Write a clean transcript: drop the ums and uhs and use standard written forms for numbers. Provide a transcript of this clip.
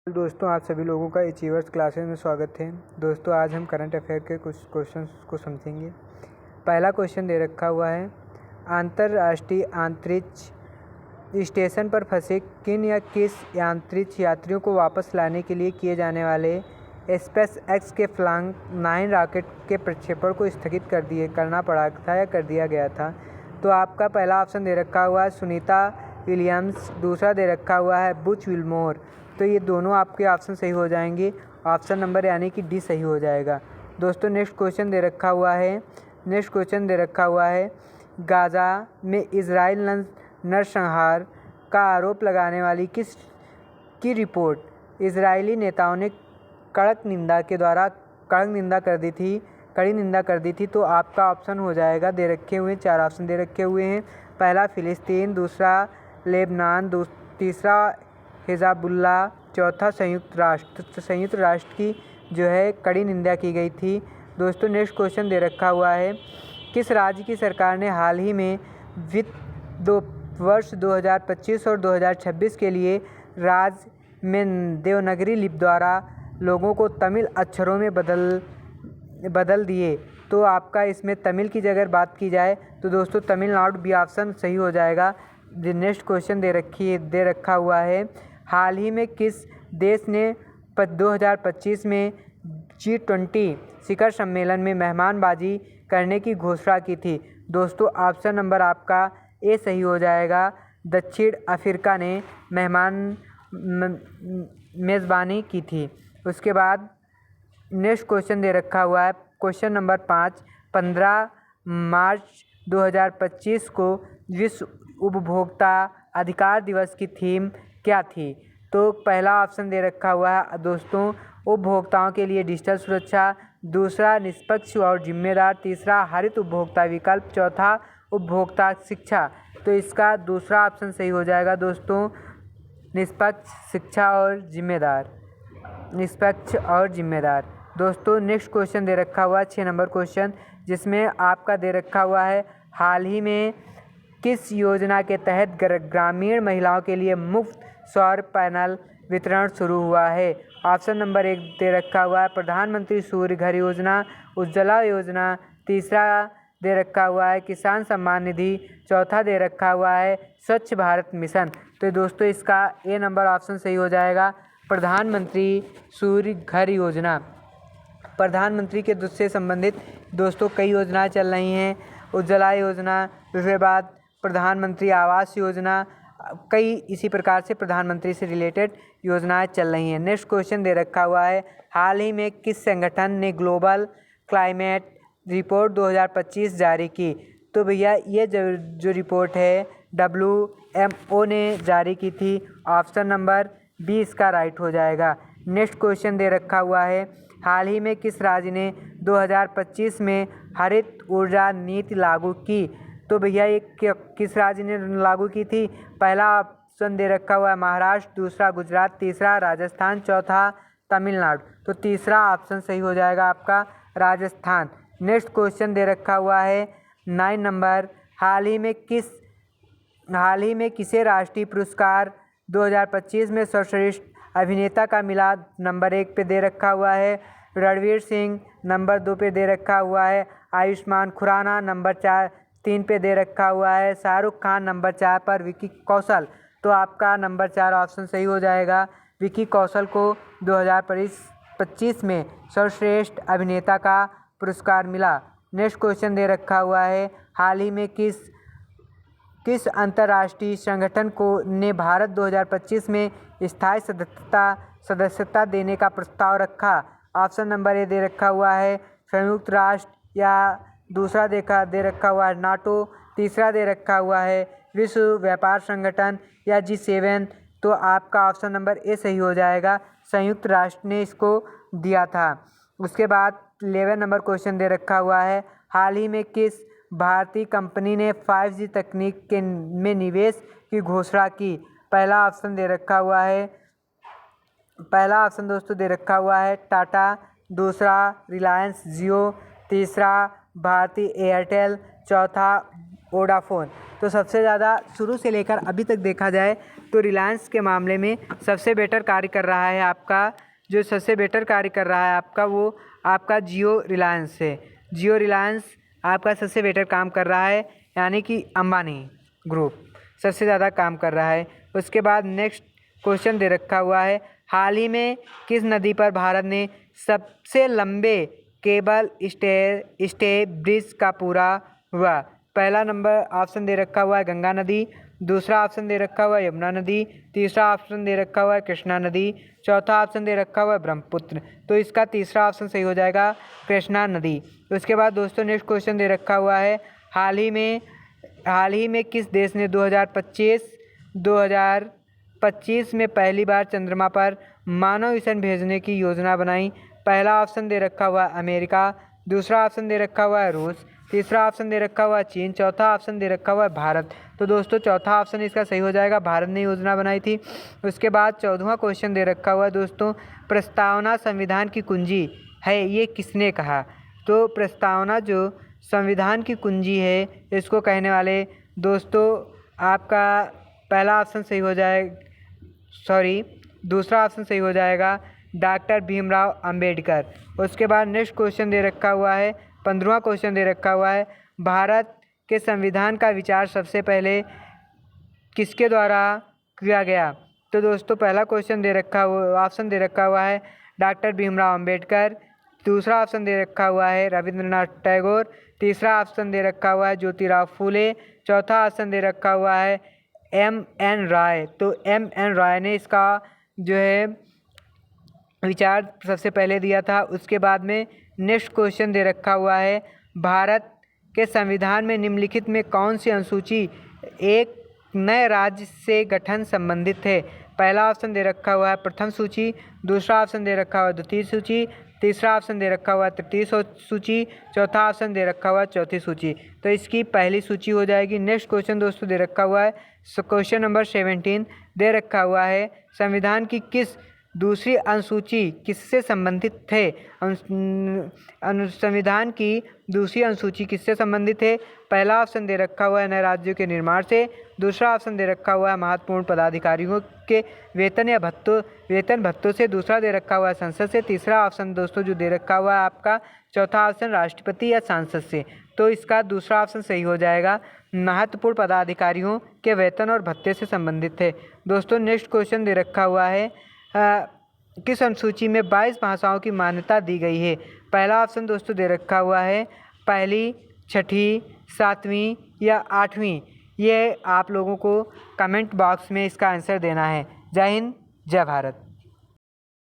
दोस्तों, आप सभी लोगों का अचीवर्स क्लासेस में स्वागत है। दोस्तों, आज हम करंट अफेयर के कुछ क्वेश्चंस को समझेंगे। पहला क्वेश्चन दे रखा हुआ है, अंतर्राष्ट्रीय अंतरिक्ष स्टेशन पर फंसे किन या किस अंतरिक्ष यात्रियों को वापस लाने के लिए किए जाने वाले स्पेस एक्स के फ्लांग 9 रॉकेट के प्रक्षेपण को स्थगित करना पड़ा था या कर दिया गया था। तो आपका पहला ऑप्शन दे रखा हुआ है सुनीता विलियम्स, दूसरा दे रखा हुआ है बुच विल्मोर। तो ये दोनों आपके ऑप्शन सही हो जाएंगे। ऑप्शन नंबर यानी कि डी सही हो जाएगा। दोस्तों, नेक्स्ट क्वेश्चन दे रखा हुआ है गाज़ा में इजराइल नरसंहार का आरोप लगाने वाली किस की रिपोर्ट इजरायली नेताओं ने कड़ी निंदा कर दी थी। तो आपका ऑप्शन हो जाएगा, दे रखे हुए 4 ऑप्शन दे रखे हुए हैं। पहला फिलिस्तीन, दूसरा लेबनान, तीसरा हिज़बुल्लाह, चौथा संयुक्त राष्ट्र की जो है कड़ी निंदा की गई थी। दोस्तों, नेक्स्ट क्वेश्चन दे रखा हुआ है, किस राज्य की सरकार ने हाल ही में वित्त वर्ष 2025 और 2026 के लिए राज्य में देवनागरी लिपि द्वारा लोगों को तमिल अक्षरों में बदल दिए। तो आपका इसमें तमिल की जगह बात की जाए तो दोस्तों तमिलनाडु भी ऑप्शन सही हो जाएगा। नेक्स्ट क्वेश्चन दे रखा हुआ है, हाल ही में किस देश ने 2025 में G20 शिखर सम्मेलन में मेहमानबाजी करने की घोषणा की थी। दोस्तों, ऑप्शन नंबर आपका ए सही हो जाएगा। दक्षिण अफ्रीका ने मेज़बानी की थी। उसके बाद नेक्स्ट क्वेश्चन दे रखा हुआ है, क्वेश्चन नंबर 5, 15 मार्च 2025 को विश्व उपभोक्ता अधिकार दिवस की थीम क्या थी। तो पहला ऑप्शन दे रखा हुआ है दोस्तों उपभोक्ताओं के लिए डिजिटल सुरक्षा, दूसरा निष्पक्ष और जिम्मेदार, तीसरा हरित उपभोक्ता विकल्प, चौथा उपभोक्ता शिक्षा। तो इसका दूसरा ऑप्शन सही हो जाएगा दोस्तों, निष्पक्ष और जिम्मेदार। दोस्तों, नेक्स्ट क्वेश्चन दे रखा हुआ है 6 नंबर क्वेश्चन, जिसमें आपका दे रखा हुआ है, हाल ही में किस योजना के तहत ग्रामीण महिलाओं के लिए मुफ्त सौर पैनल वितरण शुरू हुआ है। ऑप्शन नंबर 1 दे रखा हुआ है प्रधानमंत्री सूर्य घर योजना, उज्ज्वला योजना, तीसरा दे रखा हुआ है किसान सम्मान निधि, चौथा दे रखा हुआ है स्वच्छ भारत मिशन। तो दोस्तों इसका ए नंबर ऑप्शन सही हो जाएगा, प्रधानमंत्री सूर्य घर योजना। प्रधानमंत्री के से संबंधित दोस्तों कई योजनाएं चल रही हैं, उज्ज्वला योजना, उसके बाद प्रधानमंत्री आवास योजना, कई इसी प्रकार से प्रधानमंत्री से रिलेटेड योजनाएं चल रही हैं। नेक्स्ट क्वेश्चन दे रखा हुआ है, हाल ही में किस संगठन ने ग्लोबल क्लाइमेट रिपोर्ट 2025 जारी की। तो भैया ये जो रिपोर्ट है WMO ने जारी की थी। ऑप्शन नंबर बी इसका राइट हो जाएगा। नेक्स्ट क्वेश्चन दे रखा हुआ है, हाल ही में किस राज्य ने 2025 में हरित ऊर्जा नीति लागू की। तो भैया ये किस राज्य ने लागू की थी। पहला ऑप्शन दे रखा हुआ है महाराष्ट्र, दूसरा गुजरात, तीसरा राजस्थान, चौथा तमिलनाडु। तो तीसरा ऑप्शन सही हो जाएगा आपका राजस्थान। नेक्स्ट क्वेश्चन दे रखा हुआ है 9 नंबर, हाल ही में किसे राष्ट्रीय पुरस्कार 2025 में सर्वश्रेष्ठ अभिनेता का मिला। नंबर 1 पे दे रखा हुआ है रणवीर सिंह, नंबर 2 पे दे रखा हुआ है आयुष्मान खुराना, नंबर 3 पे दे रखा हुआ है शाहरुख खान, नंबर 4 पर विकी कौशल। तो आपका नंबर 4 ऑप्शन सही हो जाएगा। विकी कौशल को 2025 में सर्वश्रेष्ठ अभिनेता का पुरस्कार मिला। नेक्स्ट क्वेश्चन दे रखा हुआ है, हाल ही में किस अंतर्राष्ट्रीय संगठन ने भारत 2025 में स्थायी सदस्यता देने का प्रस्ताव रखा। ऑप्शन नंबर ए दे रखा हुआ है संयुक्त राष्ट्र, या दूसरा दे रखा हुआ है नाटो, तीसरा दे रखा हुआ है विश्व व्यापार संगठन, या G7। तो आपका ऑप्शन नंबर ए सही हो जाएगा, संयुक्त राष्ट्र ने इसको दिया था। उसके बाद 11 नंबर क्वेश्चन दे रखा हुआ है, हाल ही में किस भारतीय कंपनी ने 5G तकनीक में निवेश की घोषणा की। पहला ऑप्शन दोस्तों दे रखा हुआ है टाटा, दूसरा रिलायंस जियो, तीसरा भारती एयरटेल, चौथा वोडाफोन। तो सबसे ज़्यादा शुरू से लेकर अभी तक देखा जाए तो रिलायंस के मामले में सबसे बेटर कार्य कर रहा है आपका, जो सबसे बेटर कार्य कर रहा है आपका वो आपका जियो रिलायंस है। जियो रिलायंस आपका सबसे बेटर काम कर रहा है, यानी कि अंबानी ग्रुप सबसे ज़्यादा काम कर रहा है। उसके बाद नेक्स्ट क्वेश्चन दे रखा हुआ है, हाल ही में किस नदी पर भारत ने सबसे लंबे केबल स्टे ब्रिज का पूरा हुआ? पहला नंबर ऑप्शन दे रखा हुआ है गंगा नदी, दूसरा ऑप्शन दे रखा हुआ है यमुना नदी, तीसरा ऑप्शन दे रखा हुआ है कृष्णा नदी, चौथा ऑप्शन दे रखा हुआ है ब्रह्मपुत्र। तो इसका तीसरा ऑप्शन सही हो जाएगा कृष्णा नदी। उसके बाद दोस्तों नेक्स्ट क्वेश्चन दे रखा हुआ है, हाल ही में किस देश ने 2025 में पहली बार चंद्रमा पर मानव मिशन भेजने की योजना बनाई? पहला ऑप्शन दे रखा हुआ है अमेरिका, दूसरा ऑप्शन दे रखा हुआ है रूस, तीसरा ऑप्शन दे रखा हुआ है चीन, चौथा ऑप्शन दे रखा हुआ है भारत। तो दोस्तों चौथा ऑप्शन इसका सही हो जाएगा, भारत ने योजना बनाई थी। उसके बाद 14वां क्वेश्चन दे रखा हुआ है दोस्तों, प्रस्तावना संविधान की कुंजी है, ये किसने कहा? तो प्रस्तावना जो संविधान की कुंजी है इसको कहने वाले दोस्तों आपका पहला ऑप्शन सही हो दूसरा ऑप्शन सही हो जाएगा डॉक्टर भीमराव अंबेडकर। उसके बाद नेक्स्ट क्वेश्चन दे रखा हुआ है, 15वां क्वेश्चन दे रखा हुआ है, भारत के संविधान का विचार सबसे पहले किसके द्वारा किया गया? तो दोस्तों पहला क्वेश्चन दे रखा हुआ ऑप्शन दे रखा हुआ है डॉक्टर भीमराव अंबेडकर, दूसरा ऑप्शन दे रखा हुआ है रविंद्रनाथ टैगोर, तीसरा ऑप्शन दे रखा हुआ है ज्योतिराव फूले, चौथा ऑप्शन दे रखा हुआ है M.N. राय। तो M.N. राय ने इसका जो है विचार सबसे पहले दिया था। उसके बाद में नेक्स्ट क्वेश्चन दे रखा हुआ है, भारत के संविधान में निम्नलिखित में कौन सी अनुसूची एक नए राज्य से गठन संबंधित है? पहला ऑप्शन दे रखा हुआ है प्रथम सूची, दूसरा ऑप्शन दे रखा हुआ है द्वितीय सूची, तीसरा ऑप्शन दे रखा हुआ है तृतीय सूची, चौथा ऑप्शन दे रखा हुआ है चौथी सूची। तो इसकी पहली सूची हो जाएगी। नेक्स्ट क्वेश्चन दोस्तों दे रखा हुआ है क्वेश्चन नंबर 17 दे रखा हुआ है, संविधान की किस दूसरी अनुसूची किससे संबंधित थे? संविधान की दूसरी अनुसूची किससे संबंधित है? पहला ऑप्शन दे रखा हुआ है नए राज्यों के निर्माण से, दूसरा ऑप्शन दे रखा हुआ है महत्वपूर्ण पदाधिकारियों के वेतन या भत्तों से, दूसरा दे रखा हुआ है संसद से, तीसरा ऑप्शन दोस्तों जो दे रखा हुआ है आपका चौथा ऑप्शन राष्ट्रपति या सांसद से। तो इसका दूसरा ऑप्शन सही हो जाएगा, महत्वपूर्ण पदाधिकारियों के वेतन और भत्ते से संबंधित है। दोस्तों नेक्स्ट क्वेश्चन दे रखा हुआ है, किस अनुसूची में 22 भाषाओं की मान्यता दी गई है? पहला ऑप्शन दोस्तों दे रखा हुआ है पहली, छठी, सातवीं या आठवीं। ये आप लोगों को कमेंट बॉक्स में इसका आंसर देना है। जय हिंद, जय भारत।